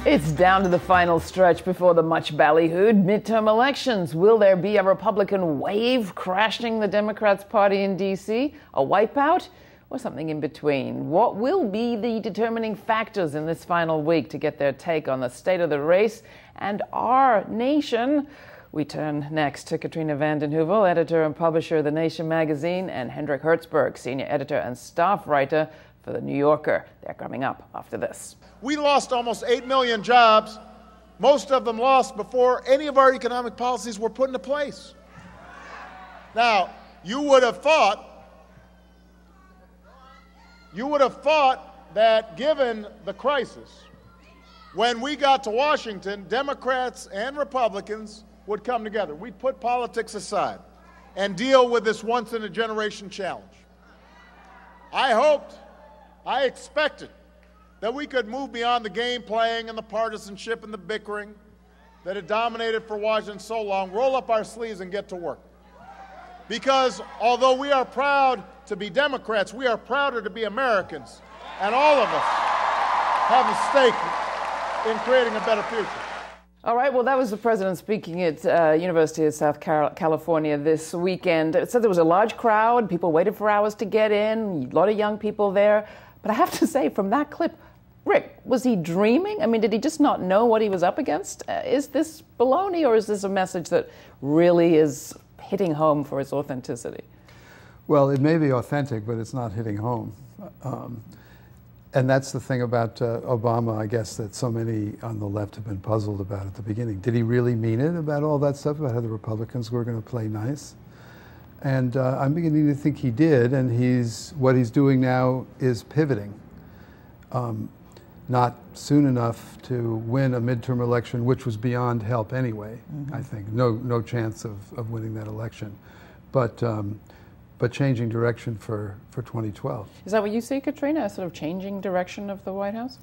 It's down to the final stretch before the much ballyhooed midterm elections. Will there be a Republican wave crashing the Democrats' party in D.C., a wipeout, or something in between? What will be the determining factors in this final week to get their take on the state of the race and our nation? We turn next to Katrina vanden Heuvel, editor and publisher of The Nation magazine, and Hendrik Hertzberg, senior editor and staff writer for The New Yorker. They're coming up after this. We lost almost 8 million jobs, most of them lost before any of our economic policies were put into place. Now, you would have thought that given the crisis, when we got to Washington, Democrats and Republicans would come together. We'd put politics aside and deal with this once-in-a-generation challenge. I expected that we could move beyond the game playing and the partisanship and the bickering that had dominated for Washington so long, roll up our sleeves and get to work. Because although we are proud to be Democrats, we are prouder to be Americans, and all of us have a stake in creating a better future. All right, well, that was the president speaking at University of South California this weekend. It said there was a large crowd, people waited for hours to get in, a lot of young people there. But I have to say, from that clip, Rick, was he dreaming? I mean, did he just not know what he was up against? Is this baloney, or is this a message that really is hitting home for its authenticity? Well, it may be authentic, but it's not hitting home. And that's the thing about Obama, I guess, that so many on the left have been puzzled about at the beginning. Did he really mean it about all that stuff, about how the Republicans were going to play nice? And I'm beginning to think he did, and what he's doing now is pivoting. Not soon enough to win a midterm election, which was beyond help anyway, I think. No chance of winning that election. But changing direction for 2012. Is that what you see, Katrina, a sort of changing direction of the White House?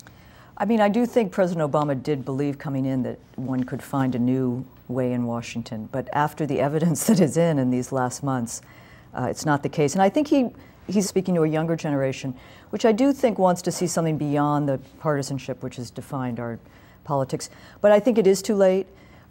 I mean, I do think President Obama did believe coming in that one could find a new way in Washington. But after the evidence that is in these last months, it's not the case. And I think he's speaking to a younger generation, which I do think wants to see something beyond the partisanship which has defined our politics. But I think it is too late.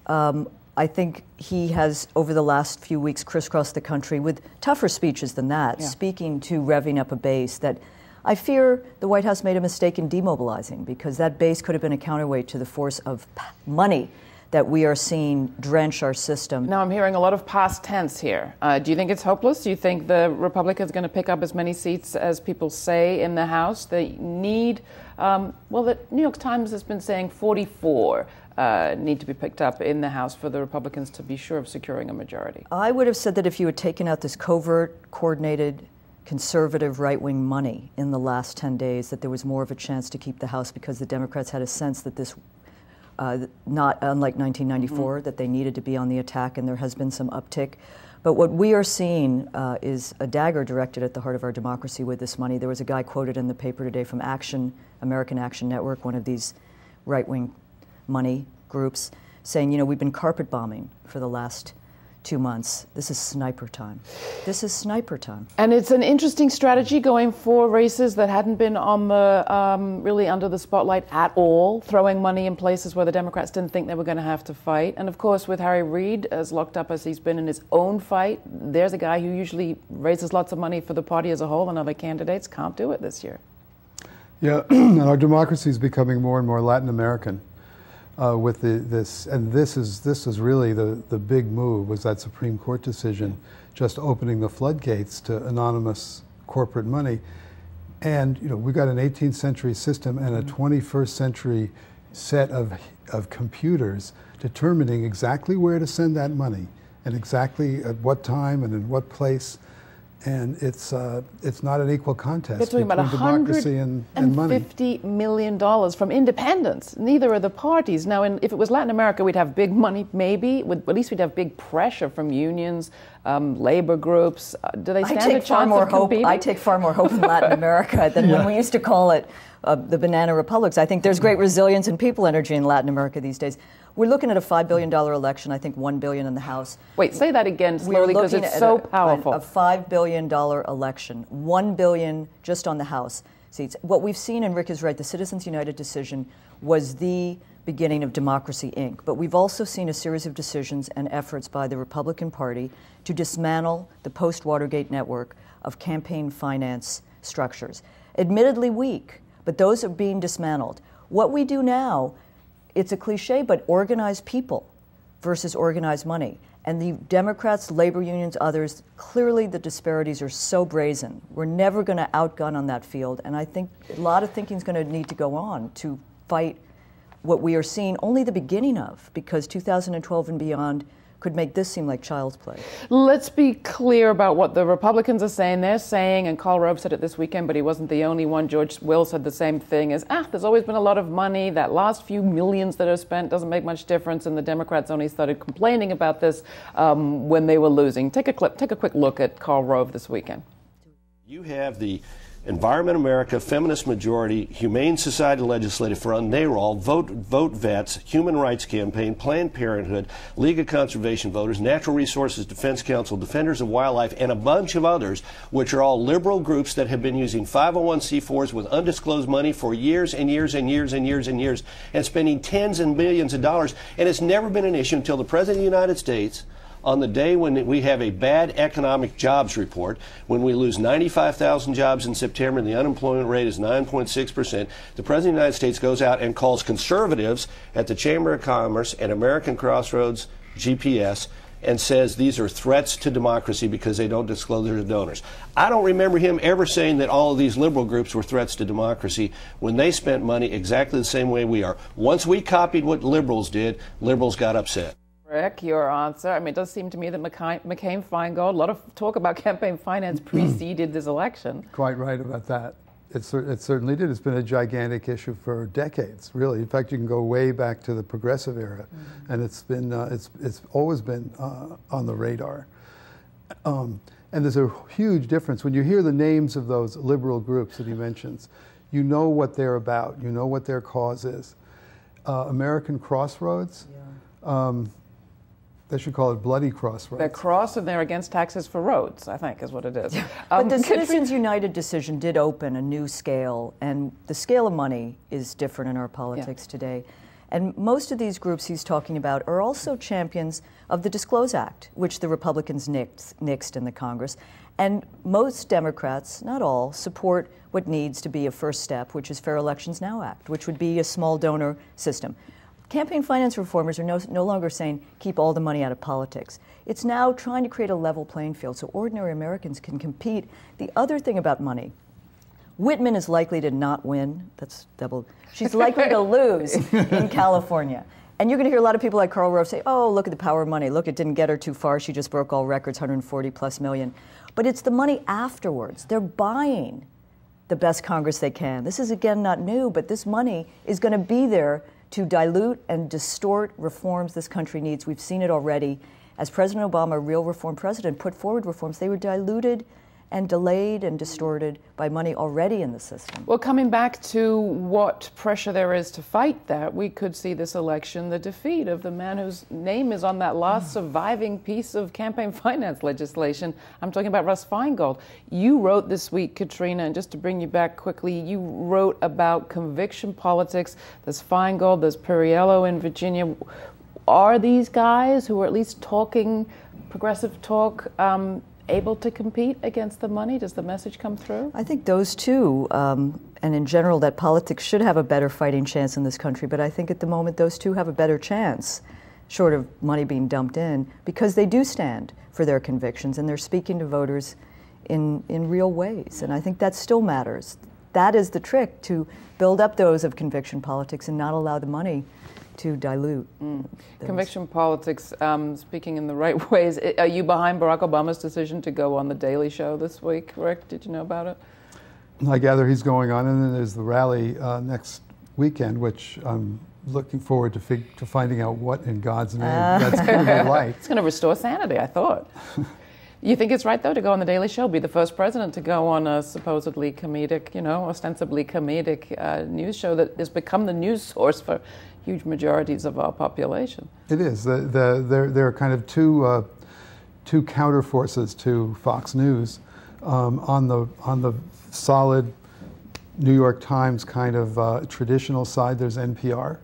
I think he has, over the last few weeks, crisscrossed the country with tougher speeches than that, speaking to revving up a base that I fear the White House made a mistake in demobilizing, because that base could have been a counterweight to the force of money that we are seeing drench our system. Now, I'm hearing a lot of past tense here. Do you think it's hopeless? Do you think the Republicans are going to pick up as many seats as people say in the House? They need, well, the New York Times has been saying 44 need to be picked up in the House for the Republicans to be sure of securing a majority. I would have said that if you had taken out this covert, coordinated, conservative right-wing money in the last 10 days, that there was more of a chance to keep the House, because the Democrats had a sense that this not unlike 1994, that they needed to be on the attack, and there has been some uptick. But what we are seeing is a dagger directed at the heart of our democracy with this money. There was a guy quoted in the paper today from American Action Network, one of these right-wing money groups, saying, you know, we've been carpet bombing for the last 2 months. This is sniper time. This is sniper time. And it's an interesting strategy going for races that hadn't been on the really under the spotlight at all, throwing money in places where the Democrats didn't think they were going to have to fight. And of course, with Harry Reid as locked up as he's been in his own fight, there's a guy who usually raises lots of money for the party as a whole, and other candidates can't do it this year. Yeah, and our democracy is becoming more and more Latin American. With this is really the big move, was that Supreme Court decision just opening the floodgates to anonymous corporate money. And you know, we've got an 18th century system and a 21st century set of computers determining exactly where to send that money and exactly at what time and in what place. And it's not an equal contest between democracy and money. $150 million from independents. Neither are the parties. Now, if it was Latin America, we'd have big money, maybe. At least we'd have big pressure from unions, labor groups. Do they stand a chance of competing? I take far more hope in Latin America than when we used to call it the banana republics. I think there's great resilience and people energy in Latin America these days. We're looking at a $5 billion election, I think $1 billion in the House. Wait, say that again slowly, because it's so powerful. A $5 billion election, $1 billion just on the House. seats. What we've seen, and Rick is right, the Citizens United decision was the beginning of Democracy, Inc. But we've also seen a series of decisions and efforts by the Republican Party to dismantle the post-Watergate network of campaign finance structures. Admittedly weak, but those are being dismantled. What we do now, it's a cliche, but organized people versus organized money. And the Democrats, labor unions, others, clearly the disparities are so brazen. We're never going to outgun on that field. And I think a lot of thinking is going to need to go on to fight what we are seeing only the beginning of, because 2012 and beyond could make this seem like child's play. Let's be clear about what the Republicans are saying. They're saying, and Karl Rove said it this weekend, but he wasn't the only one. George Will said the same thing, is, there's always been a lot of money. That last few millions that are spent doesn't make much difference, and the Democrats only started complaining about this when they were losing. Take a quick look at Karl Rove this weekend. You have the Environment America, Feminist Majority, Humane Society Legislative Front, NARAL, Vote Vets, Human Rights Campaign, Planned Parenthood, League of Conservation Voters, Natural Resources Defense Council, Defenders of Wildlife, and a bunch of others, which are all liberal groups that have been using 501c4s with undisclosed money for years and years and years and years and years, and spending tens and millions of dollars. And it's never been an issue until the President of the United States, on the day when we have a bad economic jobs report, when we lose 95,000 jobs in September and the unemployment rate is 9.6%, the President of the United States goes out and calls conservatives at the Chamber of Commerce and American Crossroads GPS and says these are threats to democracy because they don't disclose their donors. I don't remember him ever saying that all of these liberal groups were threats to democracy when they spent money exactly the same way we are. Once we copied what liberals did, liberals got upset. Rick, your answer. I mean, it does seem to me that McCain-Feingold, a lot of talk about campaign finance preceded this election. Quite right about that. It certainly did. It's been a gigantic issue for decades, really. In fact, you can go way back to the progressive era, and it's been it's always been on the radar. And there's a huge difference when you hear the names of those liberal groups that he mentions. You know what they're about. You know what their cause is. American Crossroads. Yeah. They should call it Bloody Crossroads. They're cross and they're against taxes for roads, I think is what it is. But the Citizens United decision did open a new scale, and the scale of money is different in our politics today. And most of these groups he's talking about are also champions of the Disclose Act, which the Republicans nixed in the Congress. And most Democrats, not all, support what needs to be a first step, which is Fair Elections Now Act, which would be a small donor system. Campaign finance reformers are no longer saying keep all the money out of politics. It's now trying to create a level playing field so ordinary Americans can compete. The other thing about money, Whitman is likely to not win. That's double. She's likely to lose in California. And you're going to hear a lot of people like Karl Rove say, oh, look at the power of money. Look, it didn't get her too far. She just broke all records, 140 plus million. But it's the money afterwards. They're buying the best Congress they can. This is, again, not new, but this money is going to be there to dilute and distort reforms this country needs. We've seen it already. As President Obama, a real reform president, put forward reforms, they were diluted and delayed and distorted by money already in the system. Well, coming back to what pressure there is to fight that, we could see this election the defeat of the man whose name is on that last surviving piece of campaign finance legislation. I'm talking about Russ Feingold. You wrote this week, Katrina, and just to bring you back quickly, you wrote about conviction politics. There's Feingold, there's Perriello in Virginia. Are these guys who are at least talking progressive talk able to compete against the money? Does the message come through? I think those two, and in general, that politics should have a better fighting chance in this country, but I think at the moment those two have a better chance, short of money being dumped in, because they do stand for their convictions and they're speaking to voters in real ways, and I think that still matters. That is the trick, to build up those of conviction politics and not allow the money to dilute. Conviction politics, speaking in the right ways. Are you behind Barack Obama's decision to go on The Daily Show this week, Rick? Did you know about it? I gather he's going on, and then there's the rally next weekend, which I'm looking forward to finding out what in God's name that's going to be like. It's going to restore sanity, I thought. You think it's right, though, to go on The Daily Show, be the first president to go on a supposedly comedic, ostensibly comedic news show that has become the news source for huge majorities of our population? It is. There are kind of two counter forces to Fox News. On the solid, New York Times kind of traditional side, there's NPR.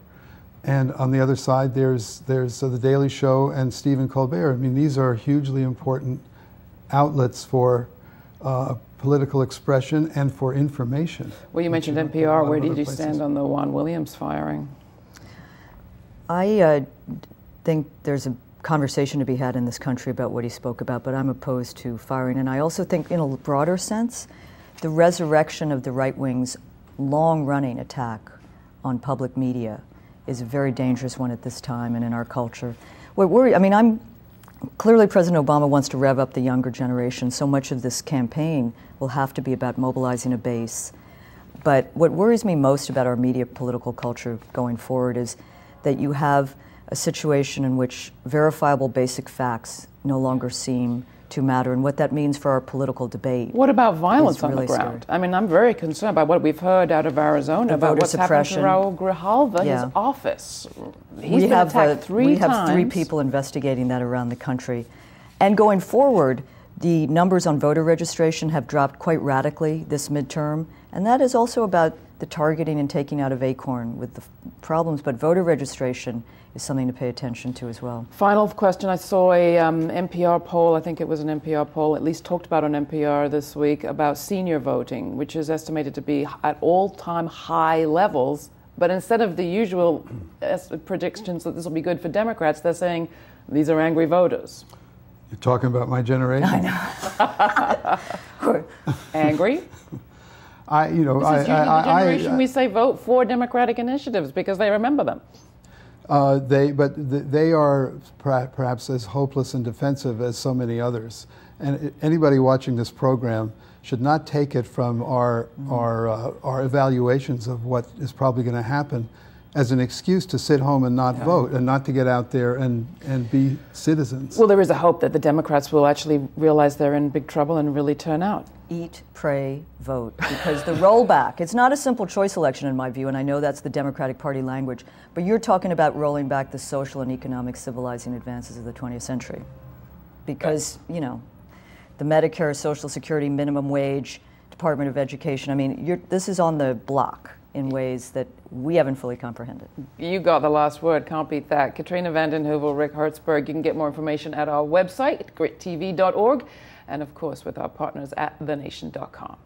And on the other side, there's The Daily Show and Stephen Colbert. I mean, these are hugely important outlets for political expression and for information. Well, you mentioned NPR. Where did you stand on the Juan Williams firing? I think there's a conversation to be had in this country about what he spoke about, but I'm opposed to firing. And I also think, in a broader sense, the resurrection of the right wing's long-running attack on public media is a very dangerous one at this time and in our culture. Clearly President Obama wants to rev up the younger generation. So much of this campaign will have to be about mobilizing a base. But what worries me most about our media political culture going forward is that you have a situation in which verifiable basic facts no longer seem to matter, and what that means for our political debate. What about violence on really the ground? Scary. I mean, I'm very concerned about what we've heard out of Arizona about what's happened to Raul Grijalva, his office. He's been attacked 3 times. We have 3 people investigating that around the country. And going forward, the numbers on voter registration have dropped quite radically this midterm, and that is also about the targeting and taking out of Acorn with the problems, but voter registration is something to pay attention to as well. Final question. I saw a NPR poll, I think it was an NPR poll, at least talked about on NPR this week, about senior voting, which is estimated to be at all-time high levels. But instead of the usual predictions that this will be good for Democrats, they're saying these are angry voters. You're talking about my generation? I know. Angry? This is usually the generation we say vote for Democratic initiatives because they remember them. They are perhaps as hopeless and defensive as so many others. And anybody watching this program should not take it from our evaluations of what is probably going to happen as an excuse to sit home and not vote and not to get out there and be citizens. Well, there is a hope that the Democrats will actually realize they're in big trouble and really turn out. Eat, pray, vote. Because the rollback, it's not a simple choice election in my view, and I know that's the Democratic Party language, but you're talking about rolling back the social and economic civilizing advances of the 20th century. Because, the Medicare, Social Security, minimum wage, Department of Education, I mean, this is on the block in ways that we haven't fully comprehended. You got the last word, can't beat that. Katrina, Vanden, Heuvel, Rick Hertzberg. You can get more information at our website, GRITtv.org, and of course with our partners at thenation.com.